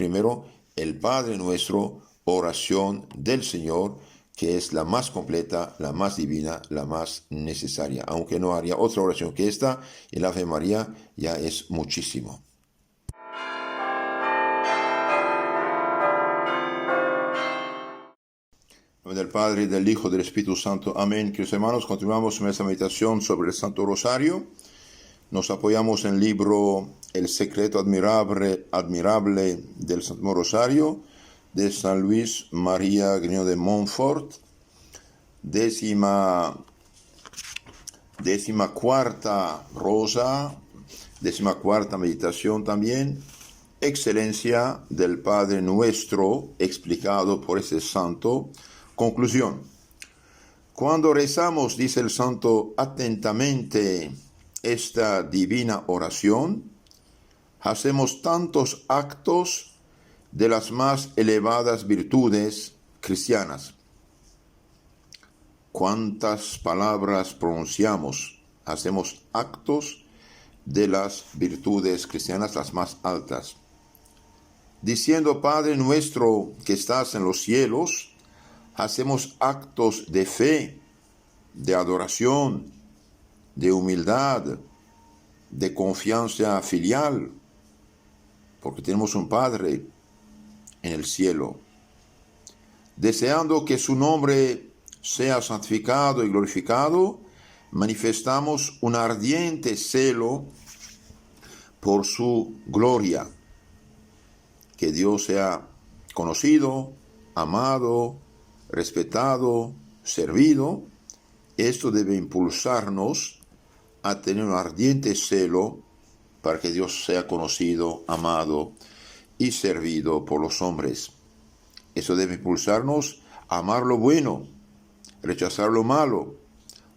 el Padre Nuestro, oración del Señor, que es la más completa, la más divina, la más necesaria. Aunque no haría otra oración que esta, el Ave María ya es muchísimo. En nombre del Padre, del Hijo, del Espíritu Santo. Amén. Queridos hermanos, continuamos nuestra meditación sobre el Santo Rosario. Nos apoyamos en el libro El secreto admirable del Santo Rosario, de San Luis María Grignion de Montfort, décima cuarta rosa, 14ª meditación también, excelencia del Padre Nuestro, explicado por ese santo. Conclusión. Cuando rezamos, dice el santo, atentamente esta divina oración, hacemos tantos actos de las más elevadas virtudes cristianas. ¿Cuántas palabras pronunciamos? Hacemos actos de las virtudes cristianas, las más altas. Diciendo, Padre nuestro que estás en los cielos, hacemos actos de fe, de adoración, de humildad, de confianza filial, porque tenemos un Padre en el cielo. Deseando que su nombre sea santificado y glorificado, manifestamos un ardiente celo por su gloria. Que Dios sea conocido, amado, respetado, servido. Esto debe impulsarnos a tener un ardiente celo para que Dios sea conocido, amado y servido por los hombres. Eso debe impulsarnos a amar lo bueno, rechazar lo malo,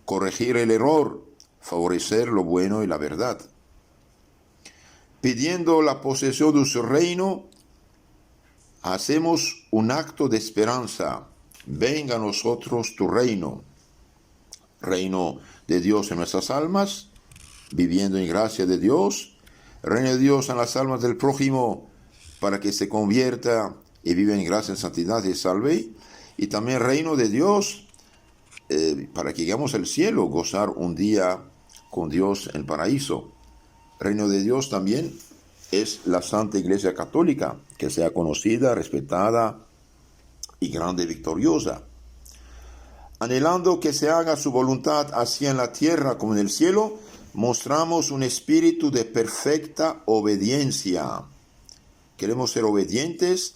corregir el error, favorecer lo bueno y la verdad. Pidiendo la posesión de su reino, hacemos un acto de esperanza. Venga a nosotros tu reino. Reino de Dios en nuestras almas, viviendo en gracia de Dios. Reino de Dios en las almas del prójimo, para que se convierta y viva en gracia, en santidad y salve. Y también reino de Dios, para que lleguemos al cielo, gozar un día con Dios en el paraíso. Reino de Dios también es la Santa Iglesia Católica, que sea conocida, respetada y grande y victoriosa. Anhelando que se haga su voluntad así en la tierra como en el cielo, mostramos un espíritu de perfecta obediencia. Queremos ser obedientes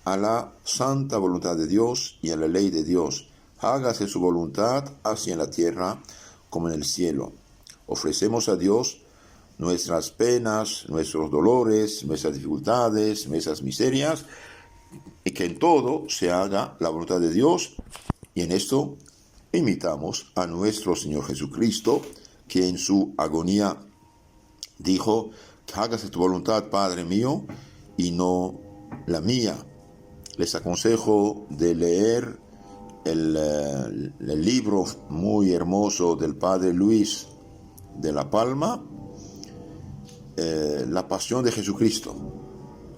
a la santa voluntad de Dios y a la ley de Dios. Hágase su voluntad así en la tierra como en el cielo. Ofrecemos a Dios nuestras penas, nuestros dolores, nuestras dificultades, nuestras miserias, y que en todo se haga la voluntad de Dios. Y en esto imitamos a nuestro Señor Jesucristo, que en su agonía dijo: hágase tu voluntad, Padre mío, y no la mía. Les aconsejo de leer el libro muy hermoso del Padre Luis de la Palma, La Pasión de Jesucristo.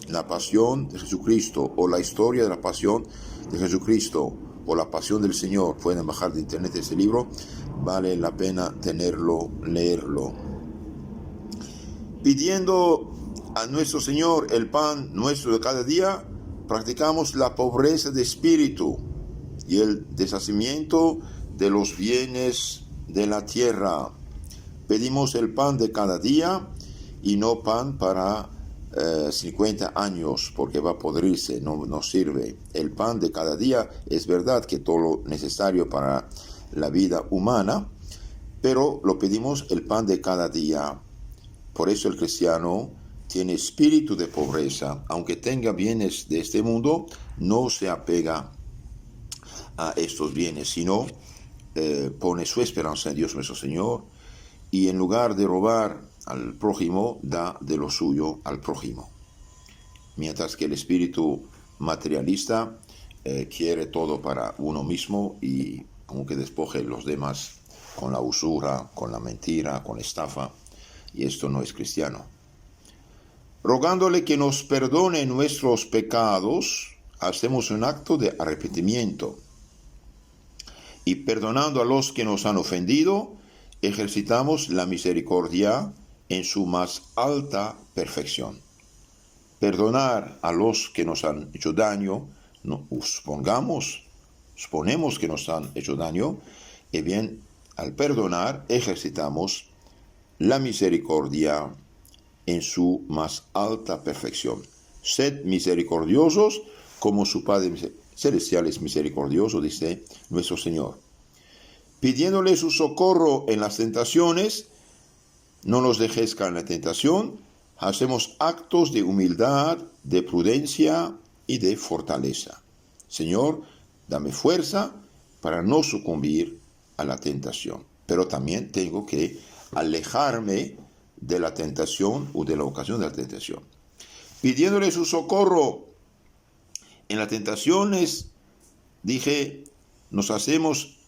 La Pasión de Jesucristo, o la historia de la Pasión de Jesucristo, o la Pasión del Señor. Pueden bajar de internet ese libro, vale la pena tenerlo, leerlo. Pidiendo a nuestro Señor el pan nuestro de cada día, practicamos la pobreza de espíritu y el deshacimiento de los bienes de la tierra. Pedimos el pan de cada día y no pan para 50 años, porque va a podrirse, no nos sirve. El pan de cada día es verdad que todo lo necesario para la vida humana, pero lo pedimos el pan de cada día. Por eso el cristiano tiene espíritu de pobreza. Aunque tenga bienes de este mundo, no se apega a estos bienes, sino pone su esperanza en Dios nuestro Señor, y en lugar de robar al prójimo, da de lo suyo al prójimo. Mientras que el espíritu materialista quiere todo para uno mismo y como que despoje los demás con la usura, con la mentira, con la estafa, y esto no es cristiano. Rogándole que nos perdone nuestros pecados, hacemos un acto de arrepentimiento, y perdonando a los que nos han ofendido, ejercitamos la misericordia en su más alta perfección. Perdonar a los que nos han hecho daño, suponemos que nos han hecho daño, y bien, al perdonar ejercitamos la misericordia en su más alta perfección. Sed misericordiosos como su Padre Celestial es misericordioso, dice nuestro Señor. Pidiéndole su socorro en las tentaciones, no nos dejes caer en la tentación, hacemos actos de humildad, de prudencia y de fortaleza. Señor, dame fuerza para no sucumbir a la tentación, pero también tengo que alejarme de la tentación o de la ocasión de la tentación. Pidiéndole su socorro en las tentaciones, dije, nos hacemos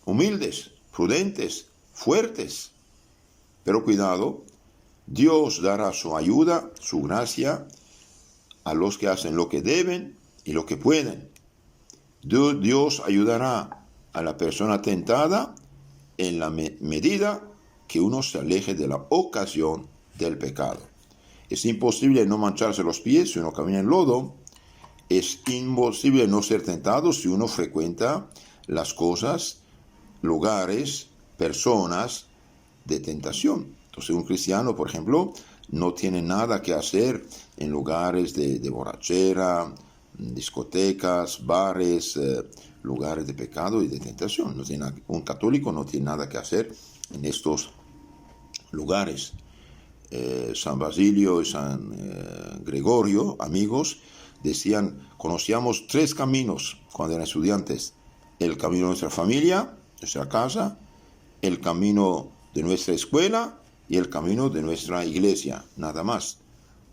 humildes, prudentes, fuertes. Pero cuidado, Dios dará su ayuda, su gracia, a los que hacen lo que deben y lo que pueden. Dios ayudará a la persona tentada en la medida que uno se aleje de la ocasión del pecado. Es imposible no mancharse los pies si uno camina en lodo, Es imposible no ser tentado si uno frecuenta las cosas, lugares, personas de tentación. Entonces un cristiano, por ejemplo, no tiene nada que hacer en lugares de borrachera, discotecas, bares, lugares de pecado y de tentación. Un católico no tiene nada que hacer en estos lugares. San Basilio y San Gregorio, amigos, decían, conocíamos 3 caminos cuando eran estudiantes: el camino de nuestra familia, nuestra casa, el camino de nuestra escuela y el camino de nuestra iglesia, nada más.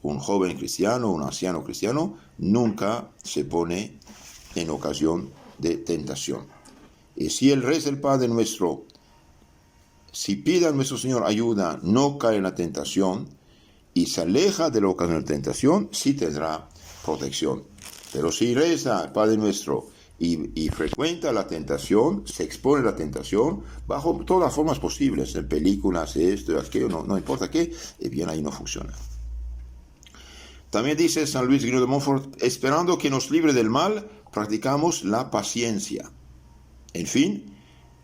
Un joven cristiano, un anciano cristiano, nunca se pone en ocasión de tentación. Y si el reza el Padre Nuestro, si pide a nuestro Señor ayuda, no cae en la tentación y se aleja de la ocasión de tentación, sí tendrá protección. Pero si reza el Padre Nuestro y frecuenta la tentación, se expone a la tentación bajo todas las formas posibles, en películas, esto, aquello, no importa qué, y bien ahí no funciona. También dice San Luis Guino de Montfort, esperando que nos libre del mal, practicamos la paciencia. En fin,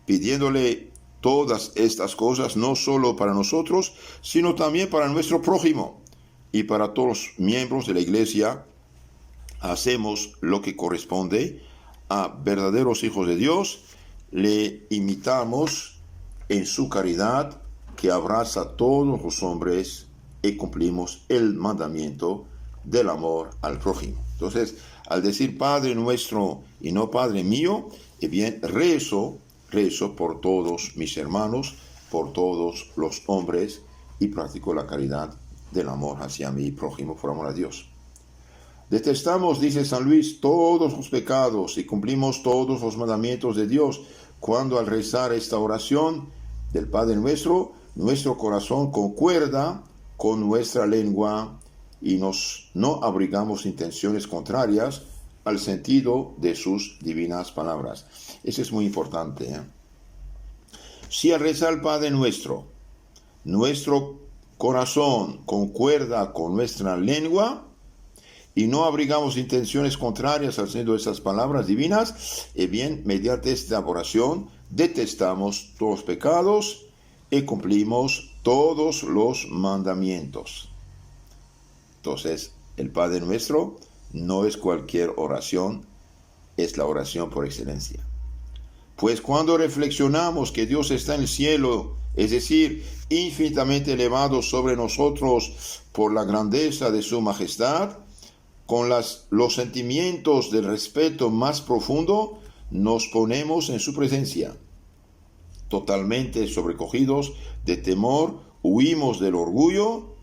pidiéndole todas estas cosas no solo para nosotros, sino también para nuestro prójimo y para todos los miembros de la Iglesia, hacemos lo que corresponde a verdaderos hijos de Dios, le imitamos en su caridad que abraza a todos los hombres y cumplimos el mandamiento del amor al prójimo. Entonces, al decir Padre Nuestro y no Padre mío, bien, rezo por todos mis hermanos, por todos los hombres, y practico la caridad del amor hacia mi prójimo por amor a Dios. Detestamos, dice San Luis, todos los pecados y cumplimos todos los mandamientos de Dios cuando al rezar esta oración del Padre Nuestro, nuestro corazón concuerda con nuestra lengua y no abrigamos intenciones contrarias al sentido de sus divinas palabras. Eso es muy importante, ¿eh? Si al rezar el Padre Nuestro, nuestro corazón concuerda con nuestra lengua y no abrigamos intenciones contrarias al sentido de esas palabras divinas, bien, mediante esta oración detestamos todos los pecados y cumplimos todos los mandamientos. Entonces, el Padre Nuestro no es cualquier oración, es la oración por excelencia. Pues cuando reflexionamos que Dios está en el cielo, es decir, infinitamente elevado sobre nosotros por la grandeza de su majestad, con los sentimientos del respeto más profundo, nos ponemos en su presencia. Totalmente sobrecogidos de temor, huimos del orgullo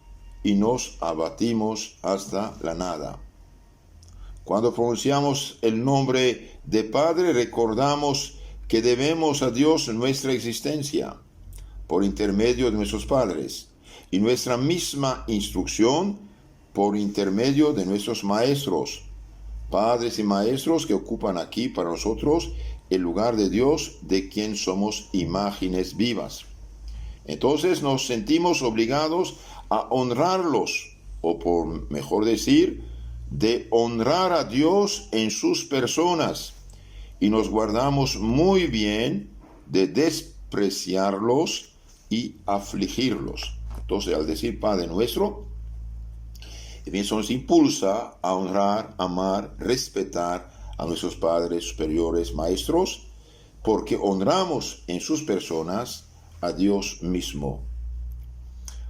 y nos abatimos hasta la nada. Cuando pronunciamos el nombre de Padre, recordamos que debemos a Dios nuestra existencia por intermedio de nuestros padres y nuestra misma instrucción por intermedio de nuestros maestros, padres y maestros que ocupan aquí para nosotros el lugar de Dios, de quien somos imágenes vivas. Entonces nos sentimos obligados a honrarlos, o por mejor decir, de honrar a Dios en sus personas, y nos guardamos muy bien de despreciarlos y afligirlos. Entonces, al decir Padre Nuestro, eso nos impulsa a honrar, amar, respetar a nuestros padres superiores, maestros, porque honramos en sus personas a Dios mismo.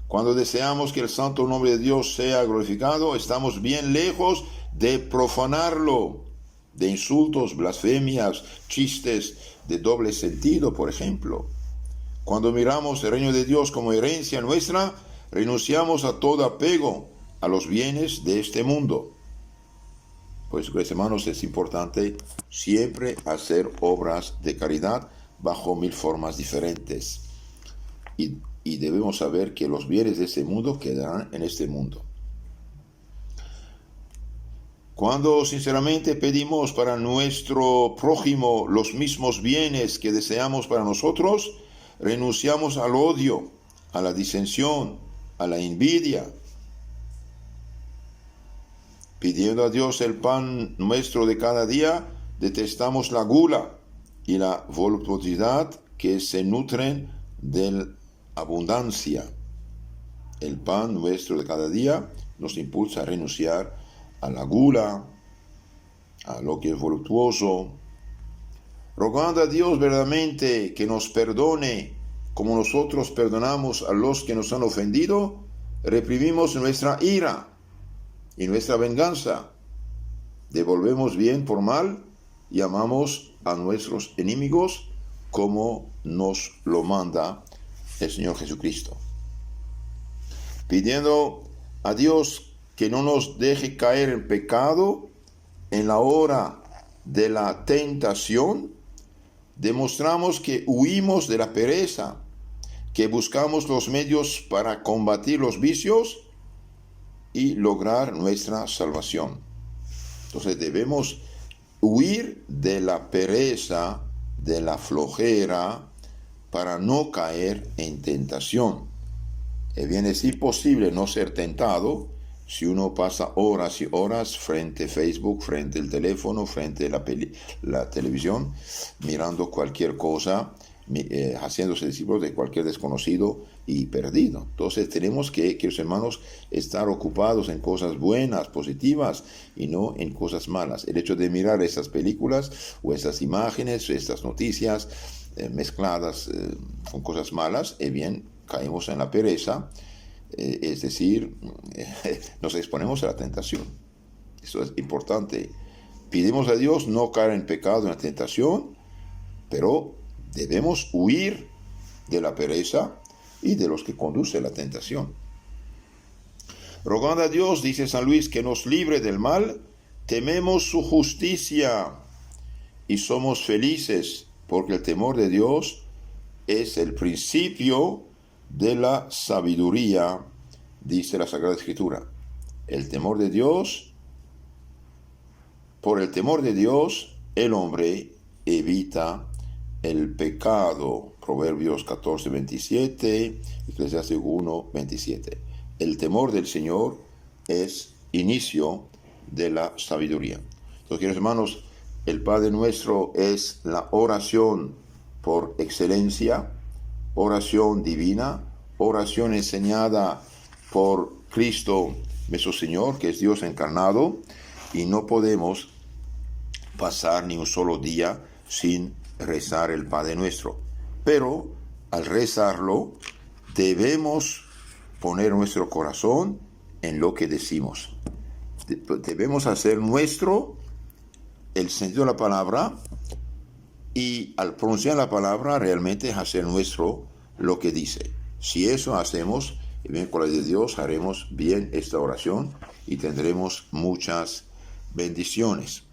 Cuando deseamos que el santo nombre de Dios sea glorificado, estamos bien lejos de profanarlo, de insultos, blasfemias, chistes de doble sentido, por ejemplo. Cuando miramos el reino de Dios como herencia nuestra, renunciamos a todo apego a los bienes de este mundo. Pues, hermanos, es importante siempre hacer obras de caridad bajo 1000 formas diferentes. Y debemos saber que los bienes de este mundo quedarán en este mundo. Cuando sinceramente pedimos para nuestro prójimo los mismos bienes que deseamos para nosotros, renunciamos al odio, a la disensión, a la envidia. Pidiendo a Dios el pan nuestro de cada día, detestamos la gula y la voluptuosidad que se nutren de la abundancia. El pan nuestro de cada día nos impulsa a renunciar a la gula, a lo que es voluptuoso, rogando a Dios verdaderamente que nos perdone como nosotros perdonamos a los que nos han ofendido. Reprimimos nuestra ira y nuestra venganza, devolvemos bien por mal y amamos a nuestros enemigos como nos lo manda el Señor Jesucristo. Pidiendo a Dios que no nos deje caer en pecado en la hora de la tentación, demostramos que huimos de la pereza, que buscamos los medios para combatir los vicios y lograr nuestra salvación. Entonces debemos huir de la pereza, de la flojera, para no caer en tentación. Es bien, es imposible no ser tentado si uno pasa horas y horas frente a Facebook, frente al teléfono, frente a la televisión, mirando cualquier cosa, haciéndose discípulos de cualquier desconocido y perdido. Entonces tenemos que, queridos hermanos, estar ocupados en cosas buenas, positivas, y no en cosas malas. El hecho de mirar estas películas o estas imágenes, estas noticias mezcladas con cosas malas, bien, caemos en la pereza, es decir, nos exponemos a la tentación. Eso es importante. Pidimos a Dios no caer en pecado, en la tentación, pero debemos huir de la pereza y de los que conducen a la tentación. Rogando a Dios, dice San Luis, que nos libre del mal, tememos su justicia y somos felices, porque el temor de Dios es el principio de la sabiduría, dice la Sagrada Escritura. El temor de Dios, por el temor de Dios, el hombre evita el pecado. Proverbios 14:27, Eclesiastés 1:27. El temor del Señor es inicio de la sabiduría. Entonces, queridos hermanos, el Padre Nuestro es la oración por excelencia, oración divina, oración enseñada por Cristo nuestro Señor, que es Dios encarnado, y no podemos pasar ni un solo día sin rezar el Padre Nuestro. Pero al rezarlo debemos poner nuestro corazón en lo que decimos. Debemos hacer nuestro el sentido de la palabra, y al pronunciar la palabra realmente hacer nuestro lo que dice. Si eso hacemos, bien, con la ayuda de Dios haremos bien esta oración y tendremos muchas bendiciones.